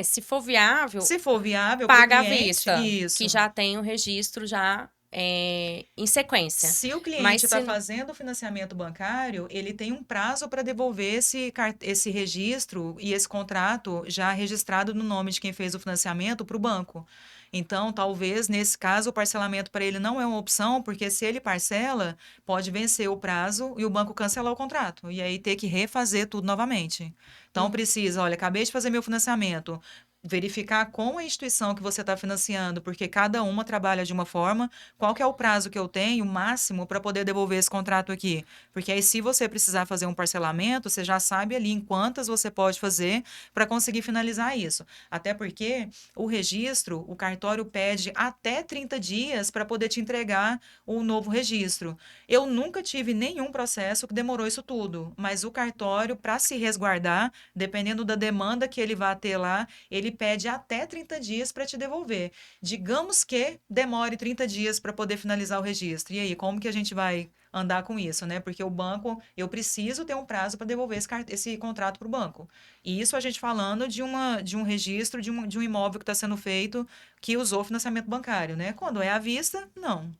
Se for viável, Se for viável para o paga à cliente, vista, que isso. já tem o registro já em sequência. Se o Mas cliente está se fazendo o financiamento bancário, ele tem um prazo para devolver esse registro e esse contrato já registrado no nome de quem fez o financiamento para o banco. Então, talvez nesse caso o parcelamento para ele não é uma opção, porque se ele parcela, pode vencer o prazo e o banco cancelar o contrato e aí ter que refazer tudo novamente. Então, Uhum. precisa, olha, acabei de fazer meu financiamento. Verificar com a instituição que você está financiando, porque cada uma trabalha de uma forma. Qual que é o prazo que eu tenho máximo para poder devolver esse contrato aqui? Porque aí, se você precisar fazer um parcelamento, você já sabe ali em quantas você pode fazer para conseguir finalizar isso. Até porque o registro, o cartório pede até 30 dias para poder te entregar o novo registro. Eu nunca tive nenhum processo que demorou isso tudo, mas o cartório, para se resguardar, dependendo da demanda que ele vai ter lá, ele pede até 30 dias para te devolver. Digamos que demore 30 dias para poder finalizar o registro. E aí, como que a gente vai andar com isso, né? Porque o banco, eu preciso ter um prazo para devolver esse contrato para o banco. E isso a gente falando de um registro de um imóvel que está sendo feito que usou financiamento bancário, né? Quando é à vista, não.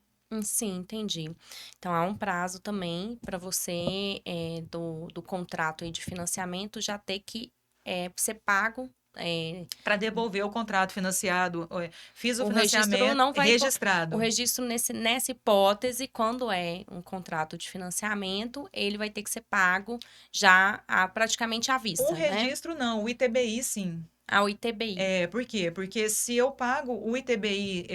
Sim, entendi. Então há um prazo também para você, do contrato aí de financiamento já ter que ser pago. Para devolver o contrato financiado, fiz o O registro financiamento não vai. O registrado. registro nessa hipótese, quando é um contrato de financiamento, ele vai ter que ser pago já praticamente à O vista, né? registro não, o ITBI sim. Ao ITBI. Por quê? Porque se eu pago o ITBI,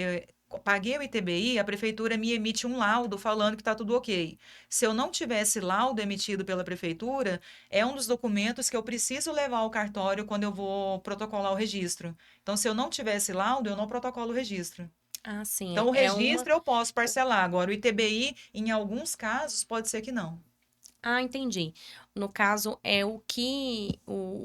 paguei o ITBI, a prefeitura me emite um laudo falando que está tudo ok. Se eu não tivesse laudo emitido pela prefeitura, é um dos documentos que eu preciso levar ao cartório quando eu vou protocolar o registro. Então, se eu não tivesse laudo, eu não protocolo o registro. Ah, sim, Então, o é uma. registro eu posso parcelar. Agora, o ITBI, em alguns casos, pode ser que não. Ah, entendi. No caso, é o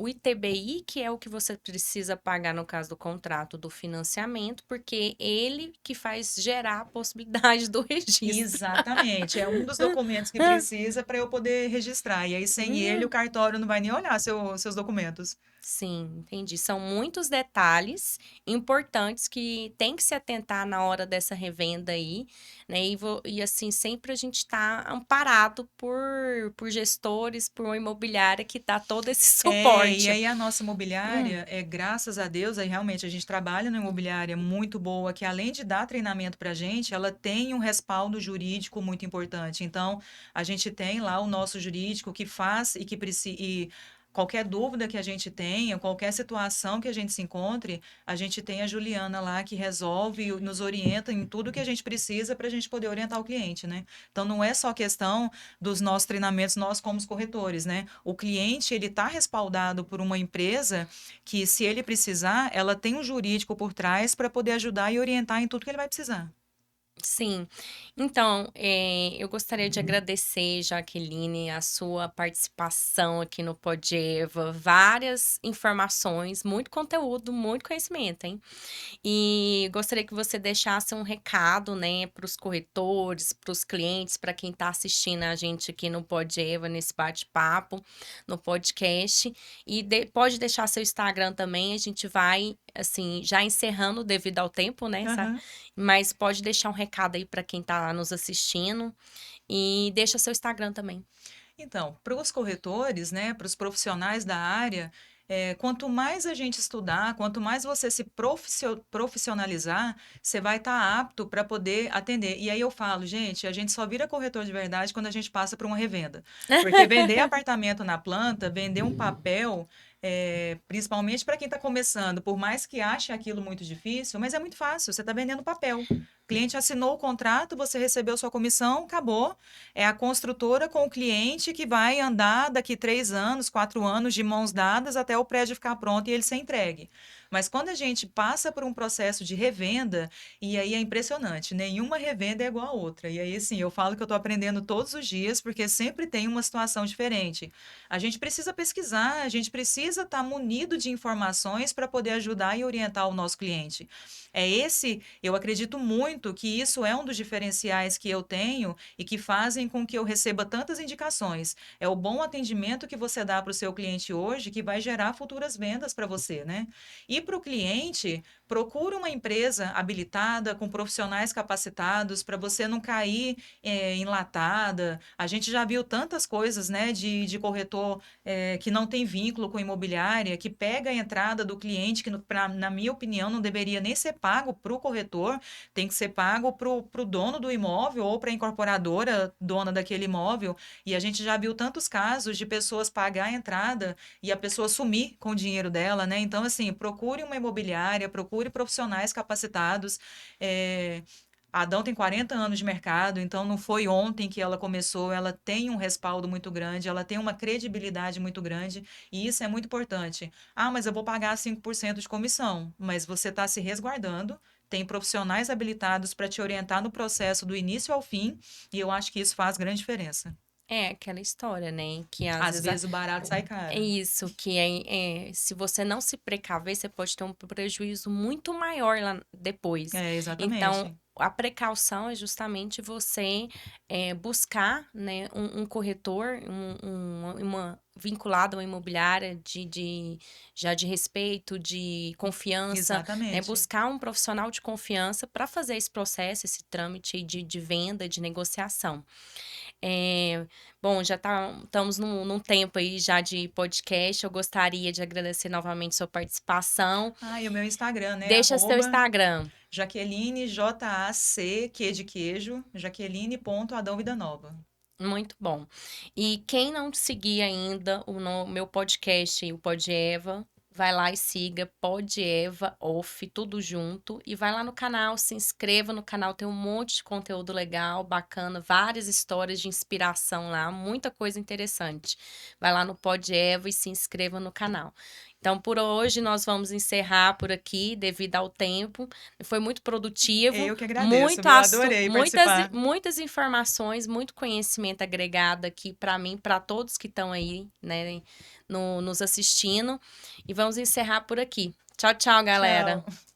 ITBI, que é o que você precisa pagar no caso do contrato do financiamento, porque ele que faz gerar a possibilidade do registro. Exatamente, é um dos documentos que precisa para eu poder registrar. E aí, sem ele, o Hum, cartório não vai nem olhar seus documentos. sim, entendi. São muitos detalhes importantes que tem que se atentar na hora dessa revenda aí, né? E assim, sempre a gente está amparado por gestores, por uma imobiliária que dá todo esse É, e suporte. aí a nossa Hum. imobiliária, graças a Deus, aí realmente a gente trabalha numa imobiliária muito boa, que além de dar treinamento para a gente, ela tem um respaldo jurídico muito importante. Então, a gente tem lá o nosso jurídico que faz e que precisa. Qualquer dúvida que a gente tenha, qualquer situação que a gente se encontre, a gente tem a Juliana lá que resolve, e nos orienta em tudo que a gente precisa para a gente poder orientar o cliente, né? Então, não é só questão dos nossos treinamentos, nós como os corretores, né? O cliente, ele está respaldado por uma empresa que, se ele precisar, ela tem um jurídico por trás para poder ajudar e orientar em tudo que ele vai precisar. Sim. Então, eu gostaria de agradecer, Jaqueline, a sua participação aqui no Podieva. Várias informações, muito conteúdo, muito conhecimento, hein? E gostaria que você deixasse um recado, né, para os corretores, para os clientes, para quem está assistindo a gente aqui no Podieva, nesse bate-papo, no podcast. E pode deixar seu Instagram também, a gente vai, assim, já encerrando devido ao tempo, né? Aham. Mas pode deixar um recado aí para quem tá nos assistindo e deixa seu Instagram também. Então, para os corretores, né, para os profissionais da área, quanto mais a gente estudar, quanto mais você se profissionalizar, você vai estar apto para poder atender. E aí eu falo, gente, a gente só vira corretor de verdade quando a gente passa por uma revenda. Porque vender apartamento na planta, vender um papel, principalmente para quem está começando, por mais que ache aquilo muito difícil, mas é muito fácil, você está vendendo papel. O cliente assinou o contrato, você recebeu sua comissão, acabou. É a construtora com o cliente que vai andar daqui 3 anos, 4 anos, de mãos dadas até o prédio ficar pronto e ele ser entregue. Mas quando a gente passa por um processo de revenda, e aí é impressionante, nenhuma revenda é igual a outra. E aí, sim, eu falo que eu estou aprendendo todos os dias, porque sempre tem uma situação diferente. A gente precisa pesquisar, a gente precisa estar munido de informações para poder ajudar e orientar o nosso cliente. Eu acredito muito que isso é um dos diferenciais que eu tenho e que fazem com que eu receba tantas indicações. É o bom atendimento que você dá para o seu cliente hoje que vai gerar futuras vendas para você, né? E para o cliente, procura uma empresa habilitada, com profissionais capacitados, para você não cair enlatada. A gente já viu tantas coisas, né, de corretor que não tem vínculo com imobiliária, que pega a entrada do cliente, que, na minha opinião, não deveria nem ser pago para o corretor, tem que ser pago para o dono do imóvel ou para a incorporadora dona daquele imóvel. E a gente já viu tantos casos de pessoas pagar a entrada e a pessoa sumir com o dinheiro dela, né? Então, assim, procure uma imobiliária, procure profissionais capacitados. É, a Adão tem 40 anos de mercado, então não foi ontem que ela começou, ela tem um respaldo muito grande, ela tem uma credibilidade muito grande, e isso é muito importante. Ah, mas eu vou pagar 5% de comissão, mas você está se resguardando, tem profissionais habilitados para te orientar no processo do início ao fim, e eu acho que isso faz grande diferença. É aquela história, né? Que às Às vezes vezes o barato sai é caro. isso, que se você não se precaver, você pode ter um prejuízo muito maior lá depois. É, Então, exatamente. a precaução é justamente você buscar, né, um corretor, uma vinculado a uma imobiliária já de respeito, de confiança, né, Exatamente. buscar um profissional de confiança para fazer esse processo, esse trâmite aí de venda, de negociação. Bom, já estamos num tempo aí já de podcast. Eu gostaria de agradecer novamente sua participação. Ah, e o meu Instagram, né? Deixa seu Instagram. Jaqueline, Jac, Q de queijo, Jaqueline.adão Vida Nova. Muito bom. E quem não seguir ainda o meu podcast, o Pod Eva, vai lá e siga Pod Eva Off, tudo junto, e vai lá no canal, se inscreva no canal, tem um monte de conteúdo legal, bacana, várias histórias de inspiração lá, muita coisa interessante. Vai lá no Pod Eva e se inscreva no canal. Então, por hoje, nós vamos encerrar por aqui, devido ao tempo. Foi muito produtivo, Eu que agradeço, muito viu? Adorei participar. muitas informações, muito conhecimento agregado aqui para mim, para todos que estão aí, né, nos assistindo. E vamos encerrar por aqui. Tchau, tchau, galera. Tchau.